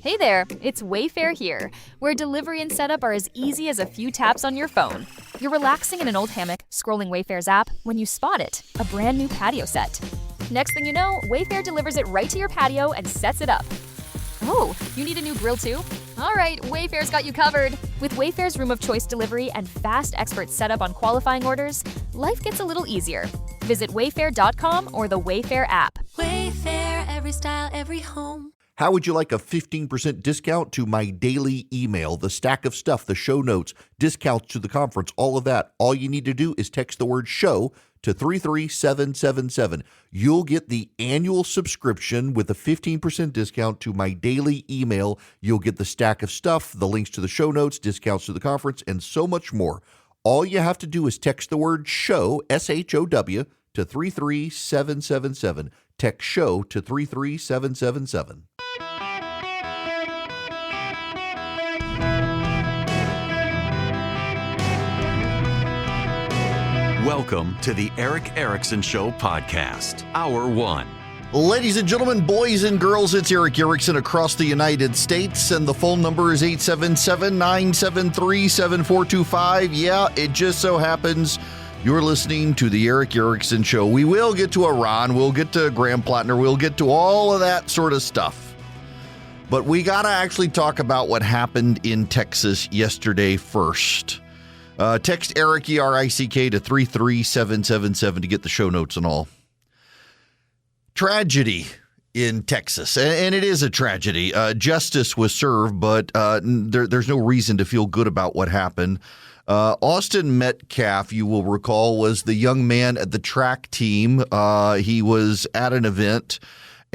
Hey there, it's Wayfair here, where delivery and setup are as easy as a few taps on your phone. You're relaxing in an old hammock, scrolling Wayfair's app, when you spot it, a brand new patio set. Next thing you know, Wayfair delivers it right to your patio and sets it up. Oh, you need a new grill too? All right, Wayfair's got you covered. With Wayfair's Room of Choice delivery and fast expert setup on qualifying orders, life gets a little easier. Visit wayfair.com or the Wayfair app. Wayfair, every style, every home. How would you like a 15% discount to my daily email, the stack of stuff, the show notes, discounts to the conference, all of that? All you need to do is text the word show to 33777. You'll get the annual subscription with a 15% discount to my daily email. You'll get the stack of stuff, the links to the show notes, discounts to the conference, and so much more. All you have to do is text the word show, S-H-O-W, to 33777. Text show to 33777. Welcome to the Eric Erickson Show podcast, Hour 1. Ladies and gentlemen, boys and girls, it's Eric Erickson across the United States, and the phone number is 877-973-7425. Yeah, it just so happens you're listening to the Eric Erickson Show. We will get to Iran, we'll get to Graham Plattner, we'll get to all of that sort of stuff. But we got to actually talk about what happened in Texas yesterday first. Text Eric, E-R-I-C-K, to 33777 to get the show notes and all. Tragedy in Texas, and it is a tragedy. Justice was served, but there's no reason to feel good about what happened. Austin Metcalf, you will recall, was the young man at the track team. He was at an event,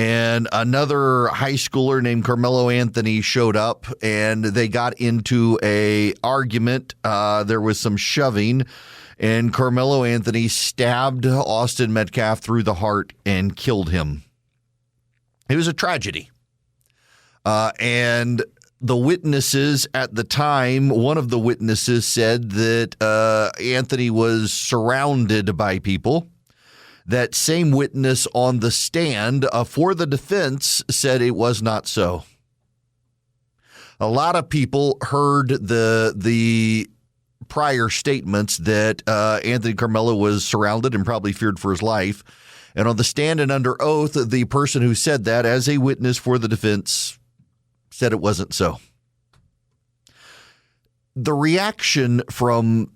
and another high schooler named Carmelo Anthony showed up, and they got into a argument. There was some shoving, and Carmelo Anthony stabbed Austin Metcalf through the heart and killed him. It was a tragedy. And the witnesses at the time, one of the witnesses said that Anthony was surrounded by people. That same witness on the stand for the defense said it was not so. A lot of people heard the prior statements that Anthony Carmelo was surrounded and probably feared for his life. And on the stand and under oath, the person who said that as a witness for the defense said it wasn't so. The reaction from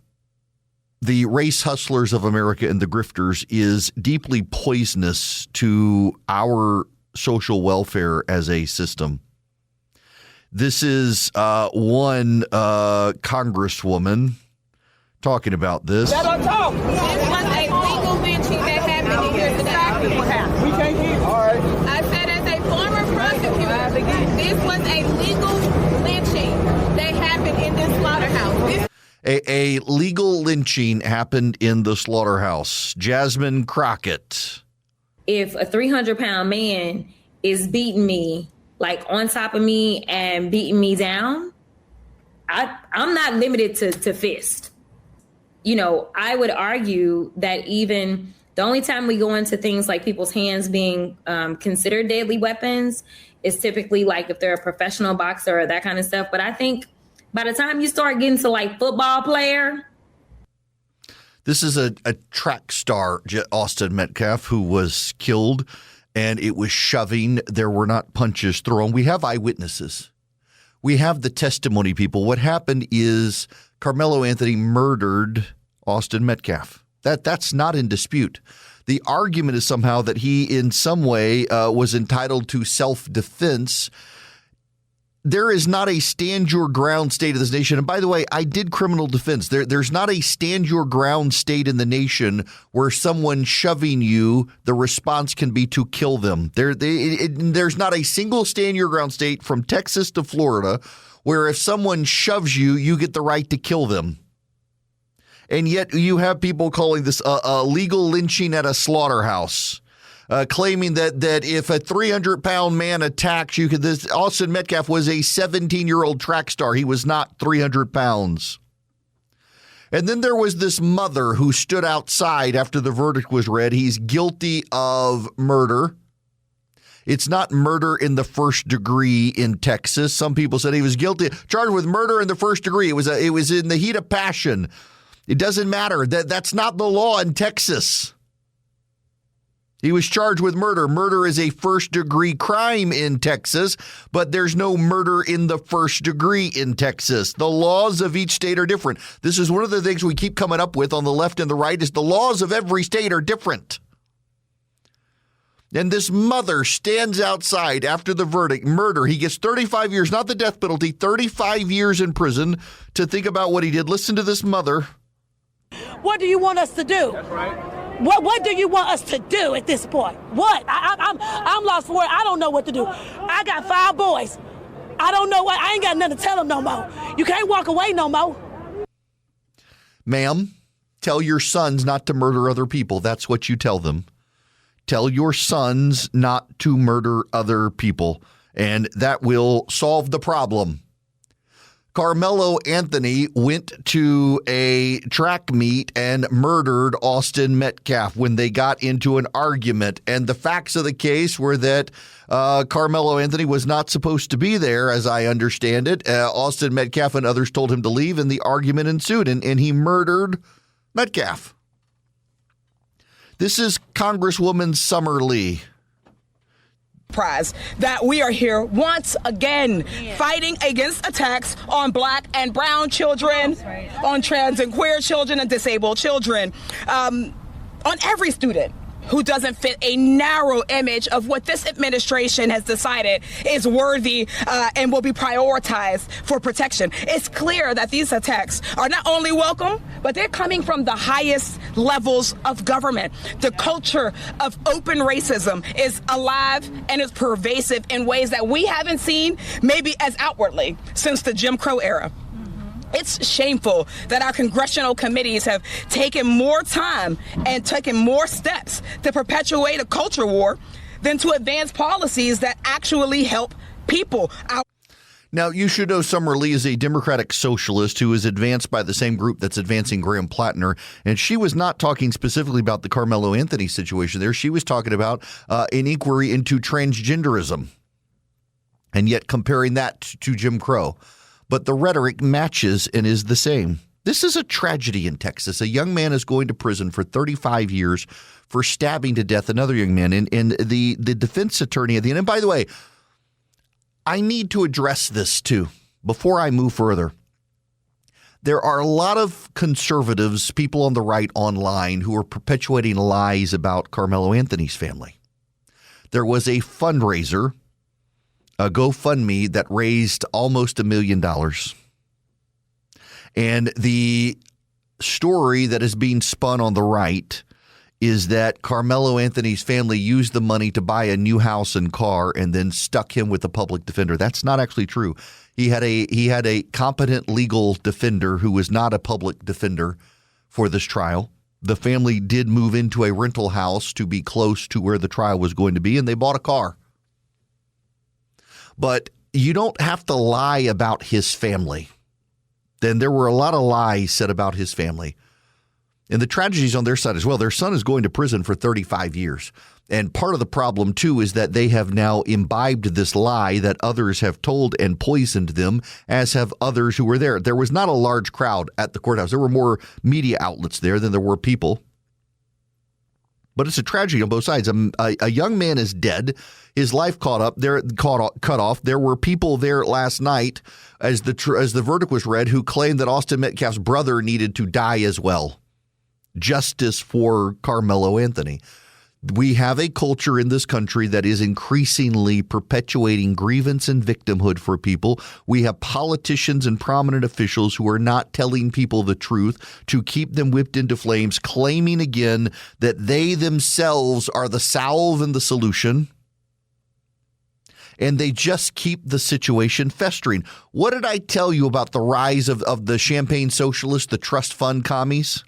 the race hustlers of America and the grifters is deeply poisonous to our social welfare as a system. This is one congresswoman talking about this. Let her talk. This was a legal lynching that happened in here today. We can't hear you. All right. I said as a former prosecutor, this was a legal lynching that happened in this slaughterhouse. A legal lynching happened in the slaughterhouse. Jasmine Crockett. If a 300-pound man is beating me, like on top of me and beating me down, I'm not limited to fist. You know, I would argue that even the only time we go into things like people's hands being considered deadly weapons is typically like if they're a professional boxer or that kind of stuff. But I think by the time you start getting to like football player. This is a track star, Austin Metcalf, who was killed, and it was shoving. There were not punches thrown. We have eyewitnesses. We have the testimony people. What happened is Carmelo Anthony murdered Austin Metcalf. That's not in dispute. The argument is somehow that he in some way was entitled to self-defense. There is not a stand your ground state of this nation. And by the way, I did criminal defense. There's not a stand your ground state in the nation where someone shoving you, the response can be to kill them. There's not a single stand your ground state from Texas to Florida where if someone shoves you, you get the right to kill them. And yet you have people calling this a legal lynching at a slaughterhouse. Claiming that if a 300-pound man attacks you, Austin Metcalf was a 17-year-old track star. He was not 300 pounds. And then there was this mother who stood outside after the verdict was read. He's guilty of murder. It's not murder in the first degree in Texas. Some people said he was guilty, charged with murder in the first degree. It was in the heat of passion. It doesn't matter. That's not the law in Texas. He was charged with murder. Murder is a first-degree crime in Texas, but there's no murder in the first degree in Texas. The laws of each state are different. This is one of the things we keep coming up with on the left and the right is the laws of every state are different. And this mother stands outside after the verdict, murder. He gets 35 years, not the death penalty, 35 years in prison to think about what he did. Listen to this mother. What do you want us to do? That's right. What do you want us to do at this point? What? I'm lost for it. I don't know what to do. I got 5 boys. I don't know what. I ain't got nothing to tell them no more. You can't walk away no more. Ma'am, tell your sons not to murder other people. That's what you tell them. Tell your sons not to murder other people, and that will solve the problem. Carmelo Anthony went to a track meet and murdered Austin Metcalf when they got into an argument. And the facts of the case were that Carmelo Anthony was not supposed to be there, as I understand it. Austin Metcalf and others told him to leave, and the argument ensued, and he murdered Metcalf. This is Congresswoman Summer Lee. Prize that we are here once again fighting against attacks on Black and brown children, on trans and queer children and disabled children, on every student who doesn't fit a narrow image of what this administration has decided is worthy and will be prioritized for protection. It's clear that these attacks are not only welcome, but they're coming from the highest levels of government. The culture of open racism is alive and is pervasive in ways that we haven't seen maybe as outwardly since the Jim Crow era. It's shameful that our congressional committees have taken more time and taken more steps to perpetuate a culture war than to advance policies that actually help people. Now, you should know Summer Lee is a Democratic socialist who is advanced by the same group that's advancing Graham Plattner. And she was not talking specifically about the Carmelo Anthony situation there. She was talking about an inquiry into transgenderism and yet comparing that to Jim Crow. But the rhetoric matches and is the same. This is a tragedy in Texas. A young man is going to prison for 35 years for stabbing to death another young man. And the defense attorney at the end, and by the way, I need to address this too before I move further. There are a lot of conservatives, people on the right online, who are perpetuating lies about Carmelo Anthony's family. There was a fundraiser, a GoFundMe, that raised almost $1 million. And the story that is being spun on the right is that Carmelo Anthony's family used the money to buy a new house and car and then stuck him with a public defender. That's not actually true. He had a competent legal defender who was not a public defender for this trial. The family did move into a rental house to be close to where the trial was going to be, and they bought a car. But you don't have to lie about his family. Then there were a lot of lies said about his family. And the tragedies on their side as well. Their son is going to prison for 35 years. And part of the problem, too, is that they have now imbibed this lie that others have told and poisoned them, as have others who were there. There was not a large crowd at the courthouse. There were more media outlets there than there were people. But it's a tragedy on both sides. A young man is dead. His life cut off. There were people there last night as the verdict was read who claimed that Austin Metcalf's brother needed to die as well. Justice for Carmelo Anthony. We have a culture in this country that is increasingly perpetuating grievance and victimhood for people. We have politicians and prominent officials who are not telling people the truth to keep them whipped into flames, claiming again that they themselves are the salve and the solution. And they just keep the situation festering. What did I tell you about the rise of the champagne socialists, the trust fund commies?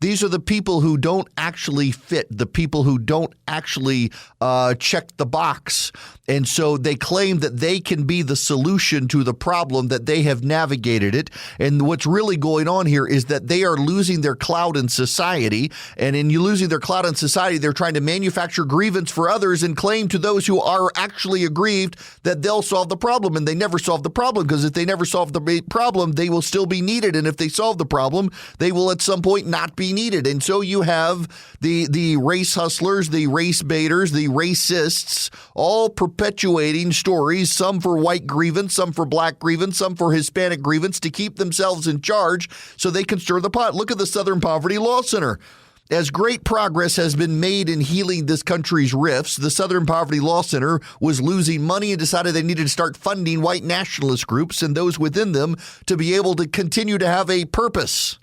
These are the people who don't actually fit, the people who don't actually check the box. And so they claim that they can be the solution to the problem, that they have navigated it. And what's really going on here is that they are losing their clout in society. And in losing their clout in society, they're trying to manufacture grievance for others and claim to those who are actually aggrieved that they'll solve the problem. And they never solve the problem, because if they never solve the problem, they will still be needed. And if they solve the problem, they will at some point not be needed. And so you have the race hustlers, the race baiters, the racists, all perpetuating stories, some for white grievance, some for black grievance, some for Hispanic grievance, to keep themselves in charge so they can stir the pot. Look at the Southern Poverty Law Center. As great progress has been made in healing this country's rifts, the Southern Poverty Law Center was losing money and decided they needed to start funding white nationalist groups and those within them to be able to continue to have a purpose.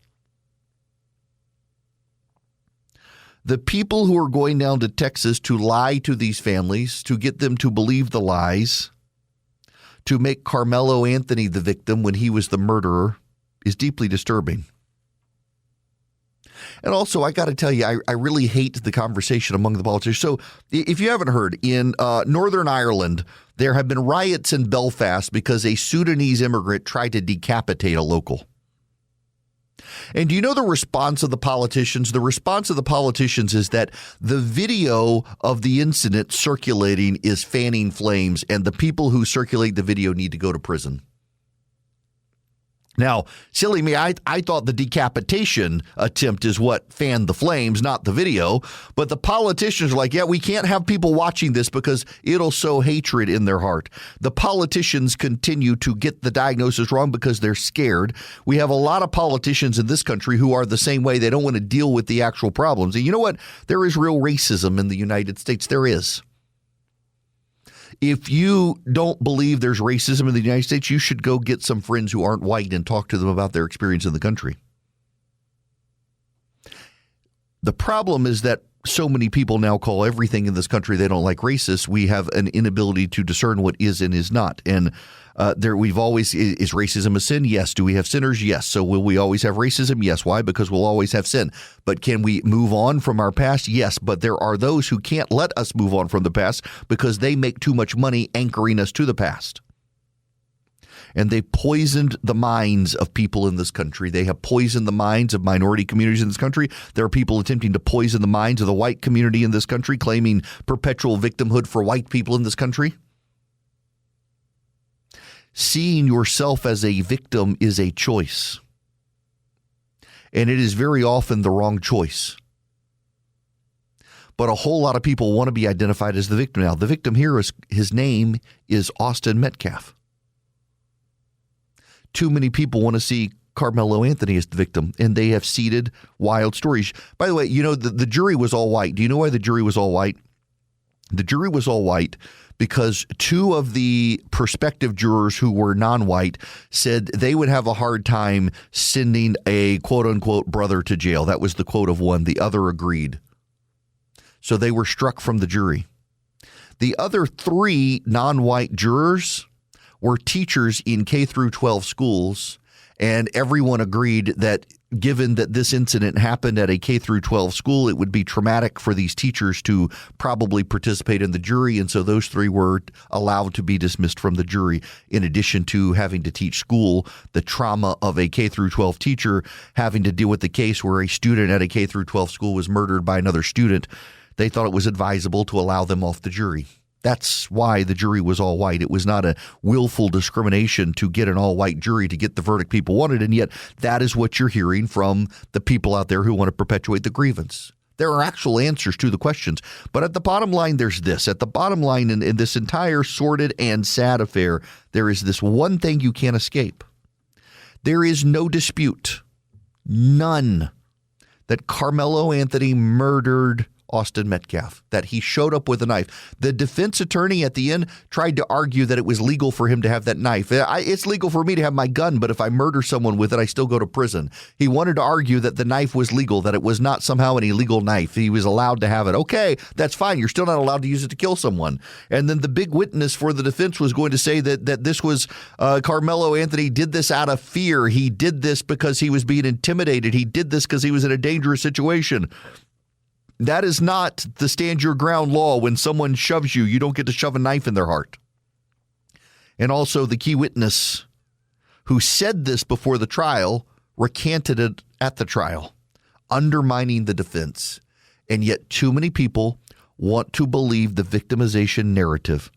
The people who are going down to Texas to lie to these families, to get them to believe the lies, to make Carmelo Anthony the victim when he was the murderer, is deeply disturbing. And also, I got to tell you, I really hate the conversation among the politicians. So if you haven't heard, in Northern Ireland, there have been riots in Belfast because a Sudanese immigrant tried to decapitate a local. And do you know the response of the politicians? The response of the politicians is that the video of the incident circulating is fanning flames, and the people who circulate the video need to go to prison. Now, silly me, I thought the decapitation attempt is what fanned the flames, not the video. But the politicians are like, yeah, we can't have people watching this because it'll sow hatred in their heart. The politicians continue to get the diagnosis wrong because they're scared. We have a lot of politicians in this country who are the same way. They don't want to deal with the actual problems. And you know what? There is real racism in the United States. There is. If you don't believe there's racism in the United States, you should go get some friends who aren't white and talk to them about their experience in the country. The problem is that so many people now call everything in this country they don't like racist. We have an inability to discern what is and is not. And we've always, is racism a sin? Yes. Do we have sinners? Yes. So will we always have racism? Yes. Why? Because we'll always have sin. But can we move on from our past? Yes. But there are those who can't let us move on from the past because they make too much money anchoring us to the past. And they poisoned the minds of people in this country. They have poisoned the minds of minority communities in this country. There are people attempting to poison the minds of the white community in this country, claiming perpetual victimhood for white people in this country. Seeing yourself as a victim is a choice. And it is very often the wrong choice. But a whole lot of people want to be identified as the victim now. The victim here is, his name is Austin Metcalf. Too many people want to see Carmelo Anthony as the victim, and they have seeded wild stories. By the way, you know, the jury was all white. Do you know why the jury was all white? The jury was all white because two of the prospective jurors who were non-white said they would have a hard time sending a quote-unquote brother to jail. That was the quote of one. The other agreed. So they were struck from the jury. The other three non-white jurors were teachers in K through 12 schools, and everyone agreed that given that this incident happened at a K through 12 school, it would be traumatic for these teachers to probably participate in the jury, and so those three were allowed to be dismissed from the jury. In addition to having to teach school, the trauma of a K through 12 teacher having to deal with the case where a student at a K through 12 school was murdered by another student, they thought it was advisable to allow them off the jury. That's why the jury was all white. It was not a willful discrimination to get an all-white jury to get the verdict people wanted, and yet that is what you're hearing from the people out there who want to perpetuate the grievance. There are actual answers to the questions, but at the bottom line, there's this. At the bottom line in this entire sordid and sad affair, there is this one thing you can't escape. There is no dispute, none, that Carmelo Anthony murdered Austin Metcalf, that he showed up with a knife. The defense attorney at the end tried to argue that it was legal for him to have that knife. It's legal for me to have my gun, but if I murder someone with it, I still go to prison. He wanted to argue that the knife was legal, that it was not somehow an illegal knife. He was allowed to have it. Okay, that's fine. You're still not allowed to use it to kill someone. And then the big witness for the defense was going to say that this was Carmelo Anthony did this out of fear. He did this because he was being intimidated. He did this because he was in a dangerous situation. That is not the stand your ground law. When someone shoves you, you don't get to shove a knife in their heart. And also the key witness who said this before the trial recanted it at the trial, undermining the defense. And yet too many people want to believe the victimization narrative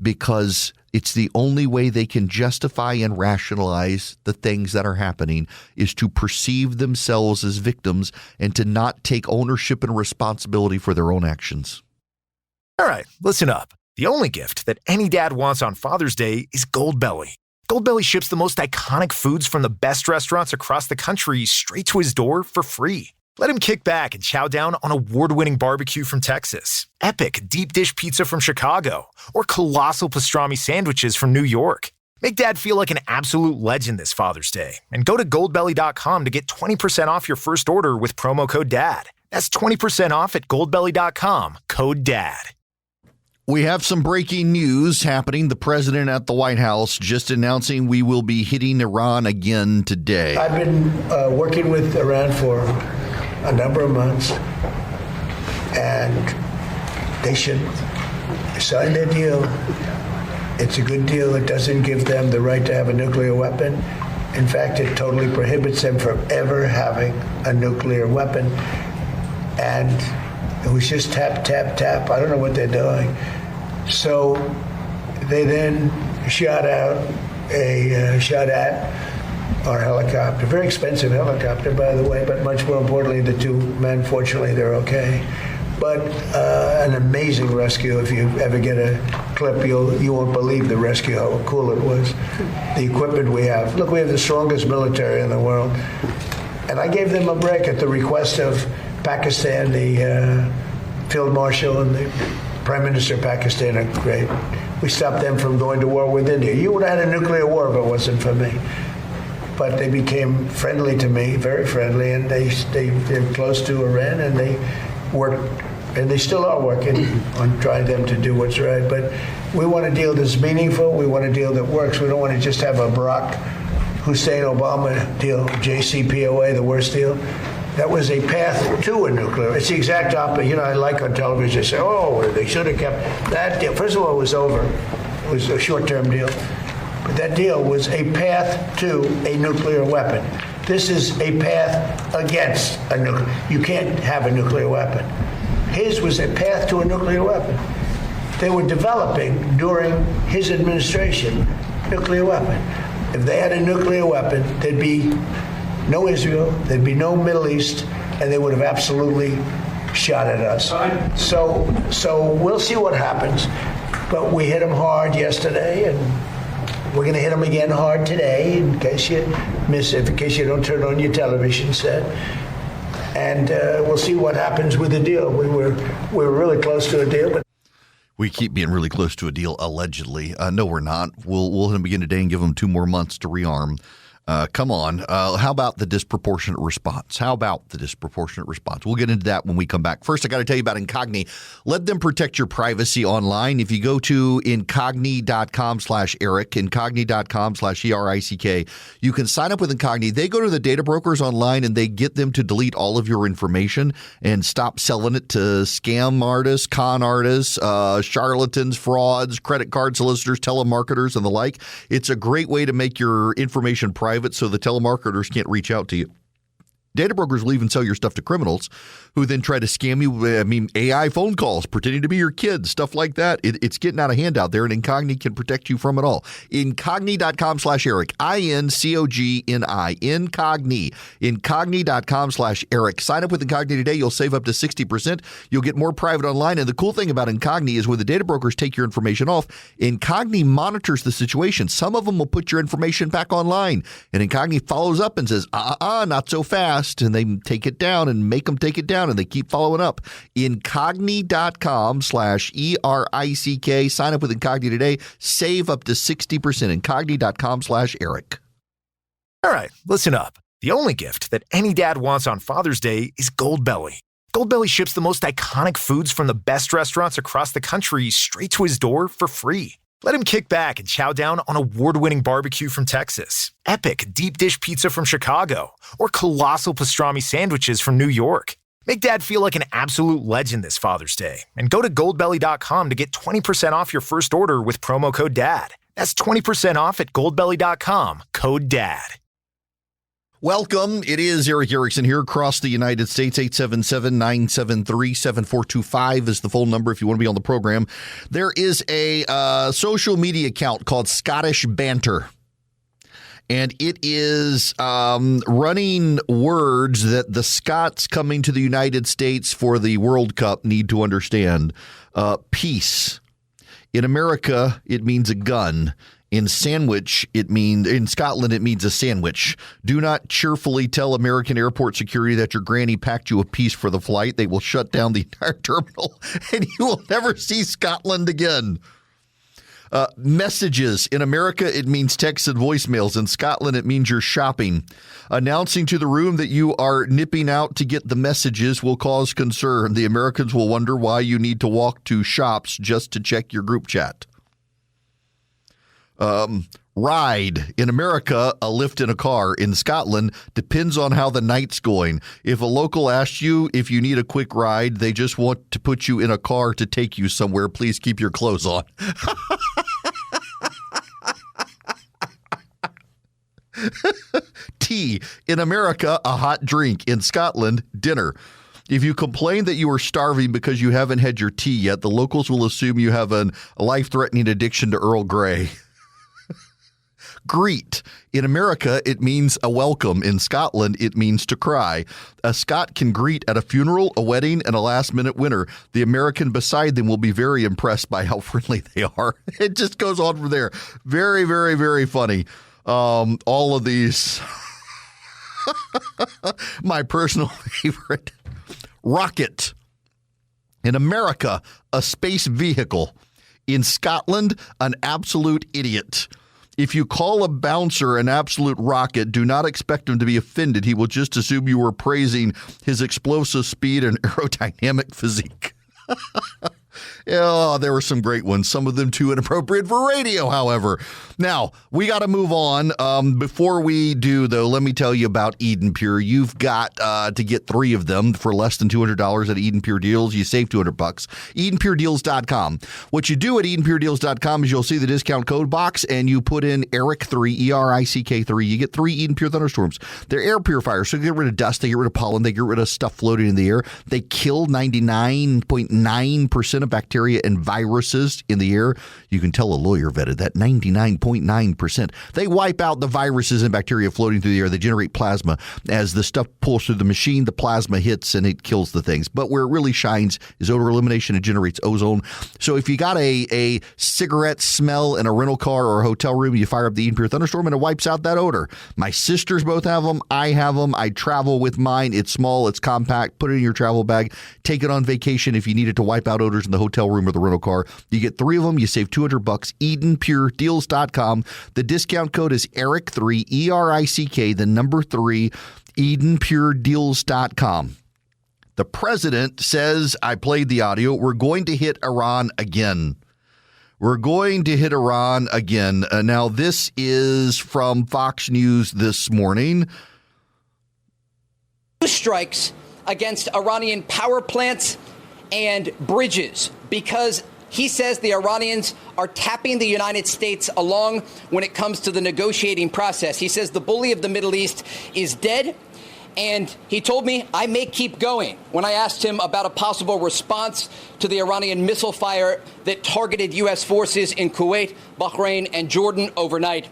because it's the only way they can justify and rationalize the things that are happening is to perceive themselves as victims and to not take ownership and responsibility for their own actions. All right, listen up. The only gift that any dad wants on Father's Day is Goldbelly. Goldbelly ships the most iconic foods from the best restaurants across the country straight to his door for free. Let him kick back and chow down on award-winning barbecue from Texas, epic deep dish pizza from Chicago, or colossal pastrami sandwiches from New York. Make Dad feel like an absolute legend this Father's Day and go to goldbelly.com to get 20% off your first order with promo code DAD. That's 20% off at goldbelly.com, code DAD. We have some breaking news happening. The president at the White House just announcing we will be hitting Iran again today. I've been working with Iran for a number of months, and they should sign their deal. It's a good deal. It doesn't give them the right to have a nuclear weapon. In fact, it totally prohibits them from ever having a nuclear weapon. And it was just tap, tap, tap. I don't know what they're doing. So they then shot at our helicopter, very expensive helicopter, by the way, but much more importantly, the two men, fortunately, they're okay. But an amazing rescue. If you ever get a clip, you won't believe the rescue, how cool it was. The equipment we have. Look, we have the strongest military in the world. And I gave them a break at the request of Pakistan. The Field Marshal and the Prime Minister of Pakistan are great. We stopped them from going to war with India. You would have had a nuclear war if it wasn't for me. But they became friendly to me, very friendly, and they're close to Iran, and they worked, and they still are working on trying them to do what's right. But we want a deal that's meaningful. We want a deal that works. We don't want to just have a Barack Hussein Obama deal, JCPOA, the worst deal. That was a path to a nuclear. It's the exact opposite. You know, I like on television, they say, oh, they should have kept that deal. First of all, it was over. It was a short-term deal. But that deal was a path to a nuclear weapon. This is a path against a nuclear. You can't have a nuclear weapon. His was a path to a nuclear weapon. They were developing during his administration nuclear weapon. If they had a nuclear weapon, there'd be no Israel, there'd be no Middle East, and they would have absolutely shot at us. So we'll see what happens. But we hit them hard yesterday, and we're going to hit them again hard today, in case you miss it, in case you don't turn on your television set. And we'll see what happens with the deal. We were really close to a deal, but we keep being really close to a deal, allegedly. No, we're not. We'll hit them again today and give them 2 more months to rearm. Come on. How about the disproportionate response? We'll get into that when we come back. First, I got to tell you about Incogni. Let them protect your privacy online. If you go to incogni.com/Eric, incogni.com/ERICK, you can sign up with Incogni. They go to the data brokers online and they get them to delete all of your information and stop selling it to scam artists, con artists, charlatans, frauds, credit card solicitors, telemarketers, and the like. It's a great way to make your information private so the telemarketers can't reach out to you. Data brokers will even sell your stuff to criminals who then try to scam you. I mean, AI phone calls, pretending to be your kids, stuff like that. It's getting out of hand out there, and Incogni can protect you from it all. Incogni.com/Eric, INCOGNI, Incogni, Incogni.com/Eric. Sign up with Incogni today. You'll save up to 60%. You'll get more private online. And the cool thing about Incogni is when the data brokers take your information off, Incogni monitors the situation. Some of them will put your information back online, and Incogni follows up and says, not so fast. fast, and they take it down and make them take it down, and they keep following up. Incogni.com/ERICK. Sign up with Incogni today. Save up to 60%. Incogni.com/Eric. All right, listen up. The only gift that any dad wants on Father's Day is Goldbelly. Goldbelly ships the most iconic foods from the best restaurants across the country straight to his door for free. Let him kick back and chow down on award-winning barbecue from Texas, epic deep dish pizza from Chicago, or colossal pastrami sandwiches from New York. Make Dad feel like an absolute legend this Father's Day and go to goldbelly.com to get 20% off your first order with promo code DAD. That's 20% off at goldbelly.com, code DAD. Welcome. It is Eric Erickson here across the United States. 877-973-7425 is the phone number if you want to be on the program. There is a social media account called Scottish Banter, and it is running words that the Scots coming to the United States for the World Cup need to understand. Peace. In America, it means a gun. In Scotland, it means a sandwich. Do not cheerfully tell American airport security that your granny packed you a piece for the flight. They will shut down the entire terminal, and you will never see Scotland again. Messages. In America, it means texts and voicemails. In Scotland, it means you're shopping. Announcing to the room that you are nipping out to get the messages will cause concern. The Americans will wonder why you need to walk to shops just to check your group chat. Ride. In America, a lift in a car. In Scotland, depends on how the night's going. If a local asks you if you need a quick ride, they just want to put you in a car to take you somewhere. Please keep your clothes on. Tea. In America, a hot drink. In Scotland, dinner. If you complain that you are starving because you haven't had your tea yet, the locals will assume you have a life-threatening addiction to Earl Grey. Greet. In America, it means a welcome. In Scotland, it means to cry. A Scot can greet at a funeral, a wedding, and a last-minute winner. The American beside them will be very impressed by how friendly they are. It just goes on from there. Very, very, very funny. All of these. My personal favorite. Rocket. In America, a space vehicle. In Scotland, an absolute idiot. If you call a bouncer an absolute rocket, do not expect him to be offended. He will just assume you were praising his explosive speed and aerodynamic physique. Yeah, there were some great ones, some of them too inappropriate for radio, however. Now, we got to move on. Before we do, though, let me tell you about Eden Pure. You've got to get 3 of them for less than $200 at Eden Pure Deals. You save $200. EdenPureDeals.com. What you do at EdenPureDeals.com is you'll see the discount code box, and you put in ERICK3, ERICK3. You get 3 Eden Pure Thunderstorms. They're air purifiers, so they get rid of dust, they get rid of pollen, they get rid of stuff floating in the air. They kill 99.9% of bacteria and viruses in the air. You can tell a lawyer vetted that 99.9%. They wipe out the viruses and bacteria floating through the air. They generate plasma. As the stuff pulls through the machine, the plasma hits and it kills the things. But where it really shines is odor elimination. It generates ozone. So if you got a cigarette smell in a rental car or a hotel room, you fire up the Eden Pure Thunderstorm and it wipes out that odor. My sisters both have them. I have them. I travel with mine. It's small. It's compact. Put it in your travel bag. Take it on vacation if you need it to wipe out odors in the hotel room or the rental car. You get 3 of them. You save $200. EdenPureDeals.com. The discount code is ERICK3, ERICK, the number 3, EdenPureDeals.com. The president says, I played the audio, we're going to hit Iran again. We're going to hit Iran again. Now, this is from Fox News this morning. Strikes against Iranian power plants and bridges because he says the Iranians are tapping the United States along when it comes to the negotiating process. He says the bully of the Middle East is dead. And he told me I may keep going when I asked him about a possible response to the Iranian missile fire that targeted U.S. forces in Kuwait, Bahrain, and Jordan overnight.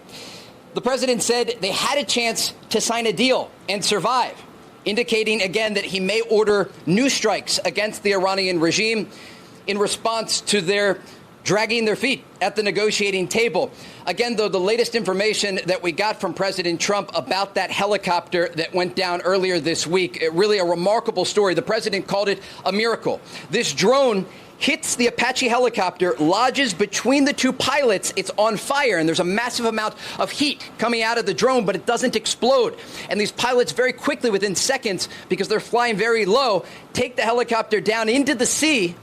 The president said they had a chance to sign a deal and survive, indicating again that he may order new strikes against the Iranian regime in response to their dragging their feet at the negotiating table. Again, though, the latest information that we got from President Trump about that helicopter that went down earlier this week, really a remarkable story. The president called it a miracle. This drone hits the Apache helicopter, lodges between the two pilots. It's on fire, and there's a massive amount of heat coming out of the drone, but it doesn't explode. And these pilots very quickly, within seconds, because they're flying very low, take the helicopter down into the sea.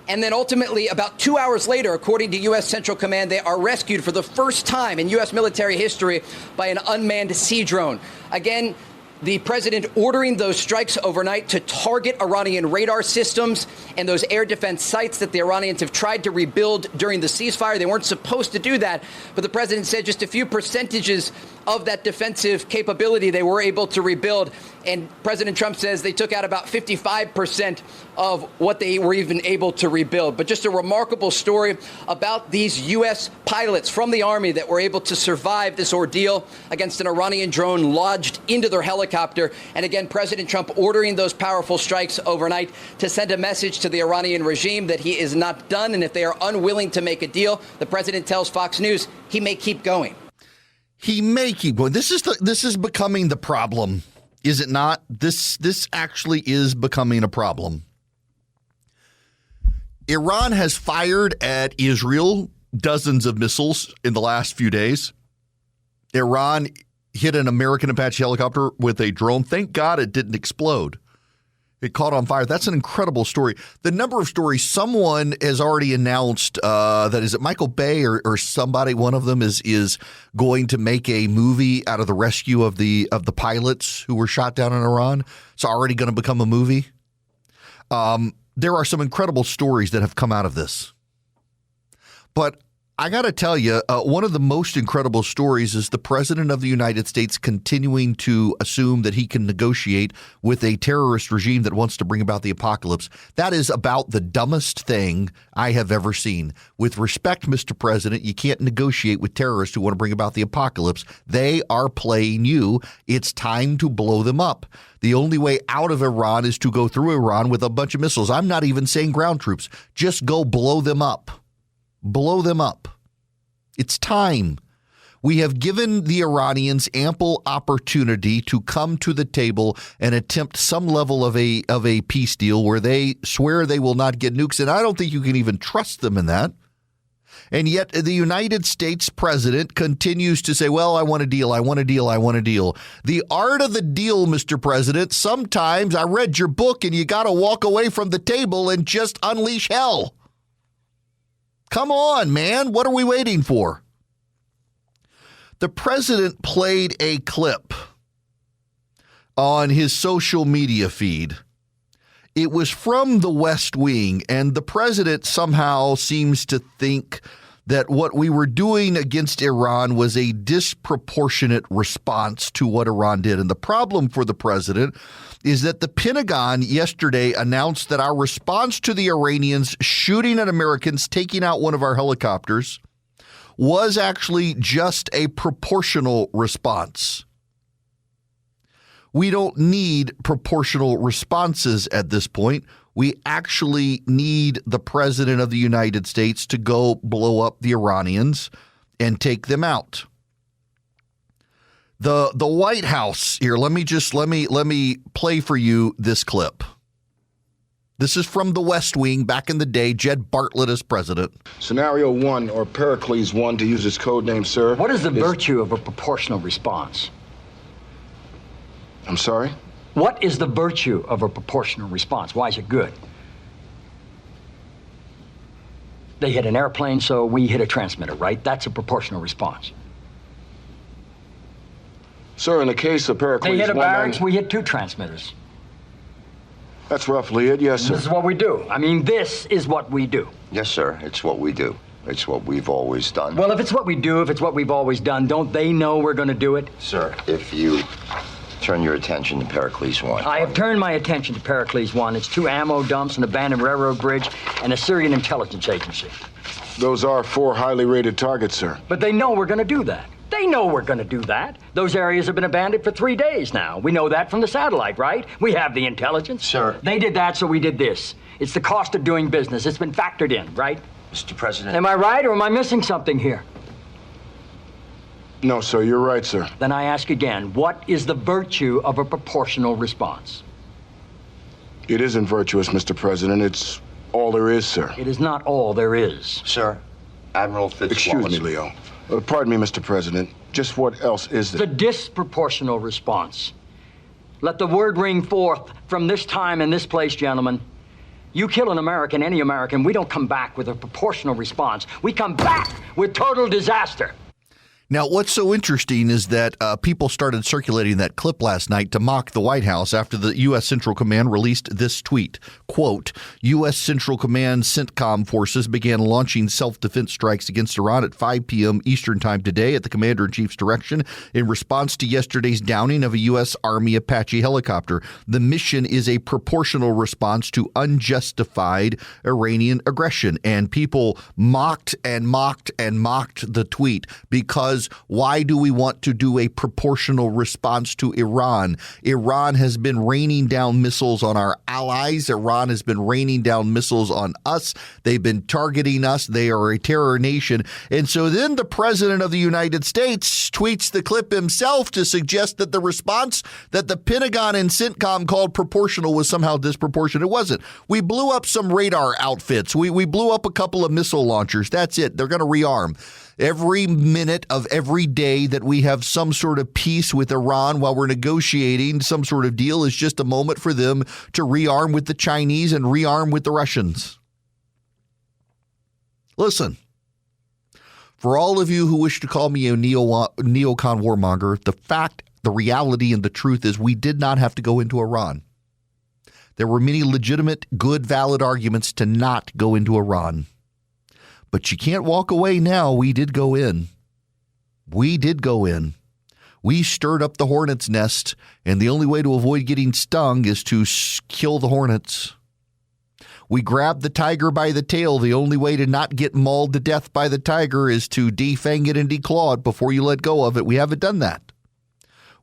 And then ultimately, about 2 hours later, according to U.S. Central Command, they are rescued for the first time in U.S. military history by an unmanned sea drone. Again, the president ordering those strikes overnight to target Iranian radar systems and those air defense sites that the Iranians have tried to rebuild during the ceasefire. They weren't supposed to do that, but the president said just a few percentages of that defensive capability they were able to rebuild. And President Trump says they took out about 55% of what they were even able to rebuild. But just a remarkable story about these U.S. pilots from the Army that were able to survive this ordeal against an Iranian drone lodged into their helicopter. And again, President Trump ordering those powerful strikes overnight to send a message to the Iranian regime that he is not done. And if they are unwilling to make a deal, the president tells Fox News he may keep going. He may keep going. This is becoming the problem, is it not? This actually is becoming a problem. Iran has fired at Israel dozens of missiles in the last few days. Iran hit an American Apache helicopter with a drone. Thank God it didn't explode. It caught on fire. That's an incredible story. The number of stories, someone has already announced that is it Michael Bay or somebody, one of them is going to make a movie out of the rescue of the pilots who were shot down in Iran. It's already going to become a movie. There are some incredible stories that have come out of this. But I got to tell you, one of the most incredible stories is the president of the United States continuing to assume that he can negotiate with a terrorist regime that wants to bring about the apocalypse. That is about the dumbest thing I have ever seen. With respect, Mr. President, you can't negotiate with terrorists who want to bring about the apocalypse. They are playing you. It's time to blow them up. The only way out of Iran is to go through Iran with a bunch of missiles. I'm not even saying ground troops. Just go blow them up. Blow them up. It's time. We have given the Iranians ample opportunity to come to the table and attempt some level of a peace deal where they swear they will not get nukes. And I don't think you can even trust them in that. And yet the United States president continues to say, well, I want a deal. I want a deal. I want a deal. The art of the deal, Mr. President, sometimes I read your book and you got to walk away from the table and just unleash hell. Come on, man. What are we waiting for? The president played a clip on his social media feed. It was from the West Wing, and the president somehow seems to think that what we were doing against Iran was a disproportionate response to what Iran did. And the problem for the president is that the Pentagon yesterday announced that our response to the Iranians shooting at Americans, taking out one of our helicopters, was actually just a proportional response. We don't need proportional responses at this point. We actually need the president of the United States to go blow up the Iranians and take them out. The White House here, let me play for you this clip. This is from the West Wing back in the day, Jed Bartlett as president. Scenario 1, or Pericles 1, to use its code name, sir. What is the virtue of a proportional response? I'm sorry? What is the virtue of a proportional response? Why is it good? They hit an airplane, so we hit a transmitter, right? That's a proportional response. Sir, in the case of Pericles 1... They hit a barracks, we hit 2 transmitters. That's roughly it, yes, sir. This is what we do. I mean, this is what we do. Yes, sir. It's what we do. It's what we've always done. Well, if it's what we do, if it's what we've always done, don't they know we're going to do it? Sir, if you turn your attention to Pericles 1. I have turned my attention to Pericles 1. It's 2 ammo dumps, an abandoned railroad bridge, and a Syrian intelligence agency. Those are 4 highly rated targets, sir. But they know we're going to do that. They know we're going to do that. Those areas have been abandoned for 3 days now. We know that from the satellite, right? We have the intelligence. Sir. They did that, so we did this. It's the cost of doing business. It's been factored in, right? Mr. President. Am I right or am I missing something here? No, sir, you're right, sir. Then I ask again, what is the virtue of a proportional response? It isn't virtuous, Mr. President. It's all there is, sir. It is not all there is. Sir, Admiral Fitzwallace. Excuse me, Leo. Pardon me, Mr. President. Just what else is there? The disproportional response. Let the word ring forth from this time and this place, gentlemen. You kill an American, any American, we don't come back with a proportional response. We come back with total disaster. Now, what's so interesting is that people started circulating that clip last night to mock the White House after the U.S. Central Command released this tweet. Quote, U.S. Central Command CENTCOM forces began launching self-defense strikes against Iran at 5 p.m. Eastern Time today at the Commander-in-Chief's direction in response to yesterday's downing of a U.S. Army Apache helicopter. The mission is a proportional response to unjustified Iranian aggression. And people mocked and mocked and mocked the tweet because why do we want to do a proportional response to Iran? Iran has been raining down missiles on our allies. Iran has been raining down missiles on us. They've been targeting us. They are a terror nation. And so then the president of the United States tweets the clip himself to suggest that the response that the Pentagon and CENTCOM called proportional was somehow disproportionate. It wasn't. We blew up some radar outfits. We blew up a couple of missile launchers. That's it. They're going to rearm. Every minute of every day that we have some sort of peace with Iran while we're negotiating some sort of deal is just a moment for them to rearm with the Chinese and rearm with the Russians. Listen, for all of you who wish to call me a neocon warmonger, the reality and the truth is we did not have to go into Iran. There were many legitimate, good, valid arguments to not go into Iran. But you can't walk away now. We did go in. We did go in. We stirred up the hornet's nest, and the only way to avoid getting stung is to kill the hornets. We grabbed the tiger by the tail. The only way to not get mauled to death by the tiger is to defang it and declaw it before you let go of it. We haven't done that.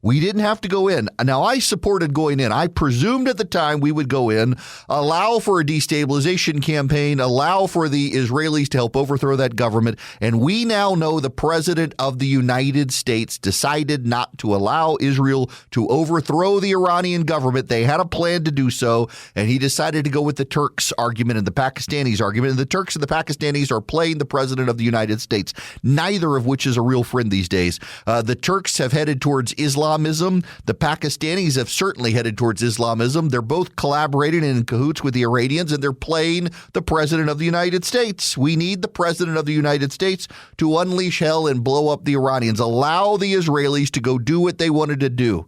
We didn't have to go in. Now, I supported going in. I presumed at the time we would go in, allow for a destabilization campaign, allow for the Israelis to help overthrow that government. And we now know the president of the United States decided not to allow Israel to overthrow the Iranian government. They had a plan to do so, and he decided to go with the Turks' argument and the Pakistanis' argument. And the Turks and the Pakistanis are playing the president of the United States, neither of which is a real friend these days. The Turks have headed towards Islamism. The Pakistanis have certainly headed towards Islamism. They're both collaborating and in cahoots with the Iranians, and they're playing the president of the United States. We need the president of the United States to unleash hell and blow up the Iranians. Allow the Israelis to go do what they wanted to do.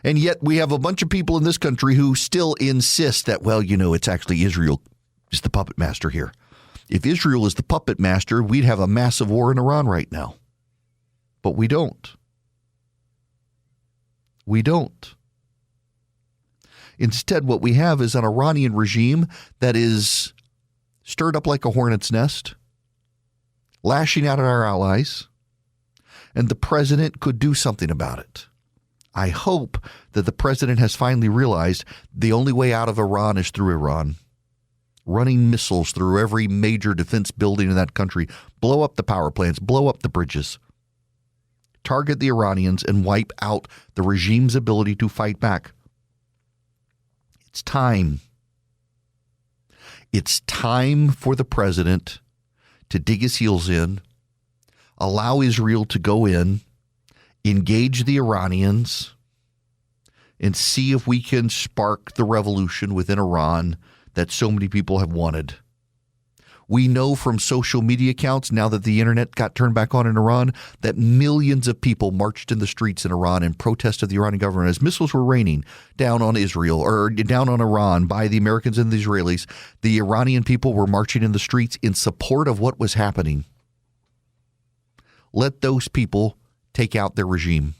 And yet we have a bunch of people in this country who still insist that, well, you know, it's actually Israel is the puppet master here. If Israel is the puppet master, we'd have a massive war in Iran right now. But we don't. We don't. Instead, what we have is an Iranian regime that is stirred up like a hornet's nest, lashing out at our allies, and the president could do something about it. I hope that the president has finally realized the only way out of Iran is through Iran. Running missiles through every major defense building in that country, blow up the power plants, blow up the bridges, target the Iranians, and wipe out the regime's ability to fight back. It's time. It's time for the president to dig his heels in, allow Israel to go in, engage the Iranians, and see if we can spark the revolution within Iran that so many people have wanted. We know from social media accounts, now that the internet got turned back on in Iran, that millions of people marched in the streets in Iran in protest of the Iranian government as missiles were raining down on Israel or down on Iran by the Americans and the Israelis. The Iranian people were marching in the streets in support of what was happening. Let those people take out their regime.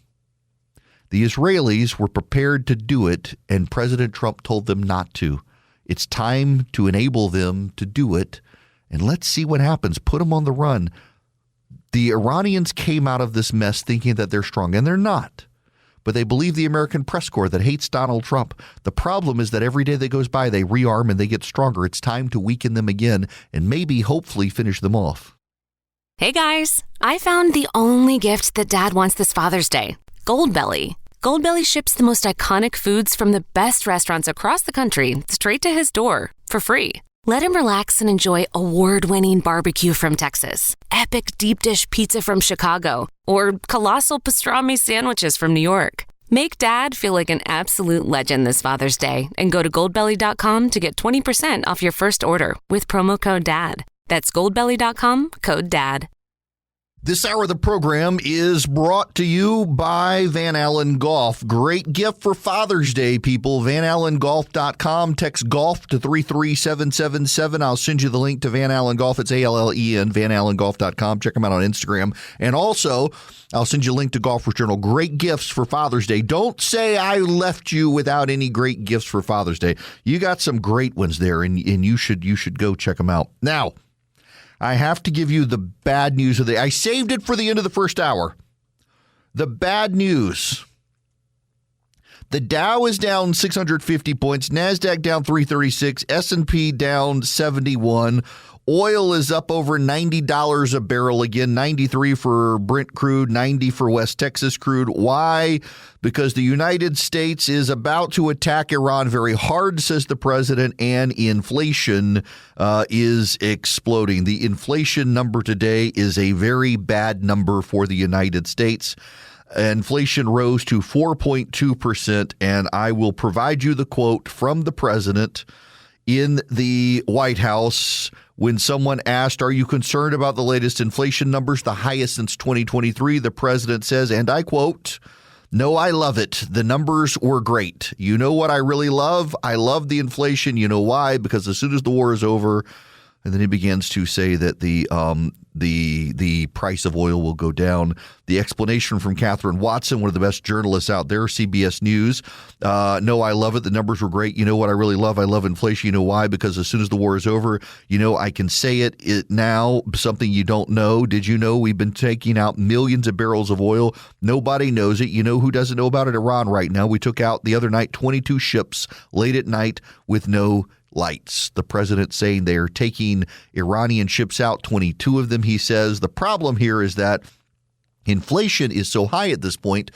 The Israelis were prepared to do it, and President Trump told them not to. It's time to enable them to do it. And let's see what happens. Put them on the run. The Iranians came out of this mess thinking that they're strong, and they're not. but they believe the American press corps that hates Donald Trump. The problem is that every day that goes by, they rearm and they get stronger. It's time to weaken them again and maybe, hopefully, finish them off. Hey guys, I found the only gift that Dad wants this Father's Day. Goldbelly. Goldbelly ships the most iconic foods from the best restaurants across the country straight to his door for free. Let him relax and enjoy award-winning barbecue from Texas, epic deep dish pizza from Chicago, or colossal pastrami sandwiches from New York. Make Dad feel like an absolute legend this Father's Day and go to goldbelly.com to get 20% off your first order with promo code DAD. That's goldbelly.com, code DAD. This hour of the program is brought to you by Van Allen Golf. Great gift for Father's Day, people. VanAllenGolf.com. Text golf to 33777. I'll send you the link to Van Allen Golf. It's ALLEN, VanAllenGolf.com. Check them out on Instagram. And also, I'll send you a link to Golfer's Journal. Great gifts for Father's Day. Don't say I left you without any great gifts for Father's Day. You got some great ones there, and you should go check them out. Now, I have to give you the bad news of the day. I saved it for the end of the first hour. The bad news. The Dow is down 650 points. NASDAQ down 336. S&P down 71. Oil is up over $90 a barrel again, 93 for Brent crude, 90 for West Texas crude. Why? Because the United States is about to attack Iran very hard, says the president, and inflation is exploding. The inflation number today is a very bad number for the United States. Inflation rose to 4.2%, and I will provide you the quote from the president in the White House when someone asked, are you concerned about the latest inflation numbers, the highest since 2023? The president says, and I quote, no, I love it. The numbers were great. You know what I really love? I love the inflation. You know why? Because as soon as the war is over, and then he begins to say that the price of oil will go down. The explanation from Catherine Watson, one of the best journalists out there, CBS News. No, I love it. The numbers were great. You know what I really love? I love inflation. You know why? Because as soon as the war is over, I can say it now, something you don't know. Did you know we've been taking out millions of barrels of oil? Nobody knows it. You know who doesn't know about it? Iran right now. We took out the other night 22 ships late at night with no lights. The president saying they are taking Iranian ships out, 22 of them, he says. The problem here is that inflation is so high at this point,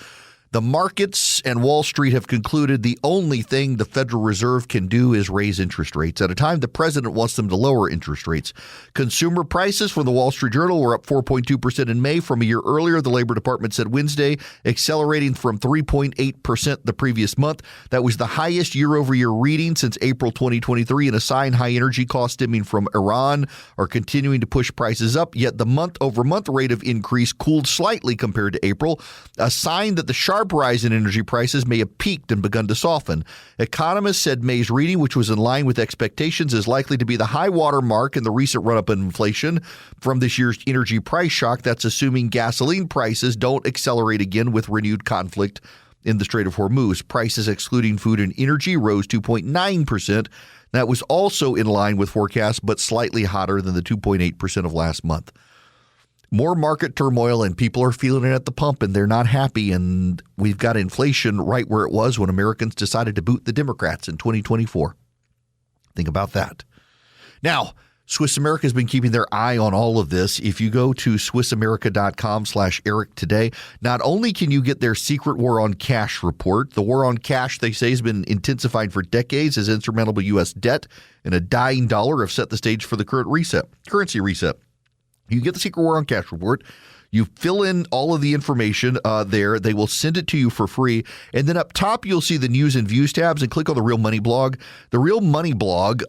the markets and Wall Street have concluded the only thing the Federal Reserve can do is raise interest rates at a time the president wants them to lower interest rates. Consumer prices from the Wall Street Journal were up 4.2% in May from a year earlier, the Labor Department said Wednesday, accelerating from 3.8% the previous month. That was the highest year-over-year reading since April 2023, and a sign high energy costs stemming from Iran are continuing to push prices up, yet the month-over-month rate of increase cooled slightly compared to April, a sign that the sharp rise in energy prices may have peaked and begun to soften. Economists said May's reading, which was in line with expectations, is likely to be the high water mark in the recent run-up in inflation from this year's energy price shock. That's assuming gasoline prices don't accelerate again with renewed conflict in the Strait of Hormuz. Prices excluding food and energy rose 2.9%. That was also in line with forecasts, but slightly hotter than the 2.8% of last month. More market turmoil, and people are feeling it at the pump, and they're not happy. And we've got inflation right where it was when Americans decided to boot the Democrats in 2024. Think about that. Now, Swiss America has been keeping their eye on all of this. If you go to SwissAmerica.com/Eric today, not only can you get their secret war on cash report, the war on cash, they say, has been intensified for decades as insurmountable U.S. debt and a dying dollar have set the stage for the currency reset. You get the secret war on cash report. You fill in all of the information there. They will send it to you for free. And then up top, you'll see the news and views tabs, and click on the Real Money blog. The Real Money blog,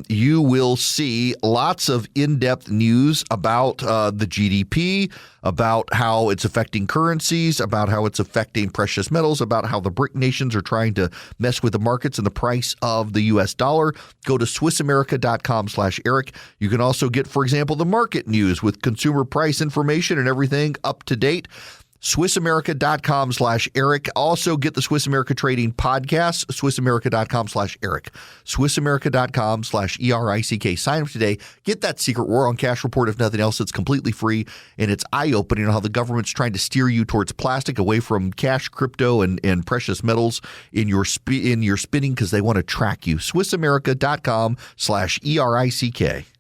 you will see lots of in-depth news about the GDP, about how it's affecting currencies, about how it's affecting precious metals, about how the BRIC nations are trying to mess with the markets and the price of the U.S. dollar. Go to SwissAmerica.com/Eric. You can also get, for example, the market news with consumer price information and everything up to date. SwissAmerica.com/Eric. Also get the Swiss America Trading podcast, SwissAmerica.com/Eric. SwissAmerica.com/ERICK. Sign up today. Get that secret war on cash report. If nothing else, it's completely free, and it's eye-opening on how the government's trying to steer you towards plastic, away from cash, crypto, and precious metals in your spinning because they want to track you. SwissAmerica.com/ERICK.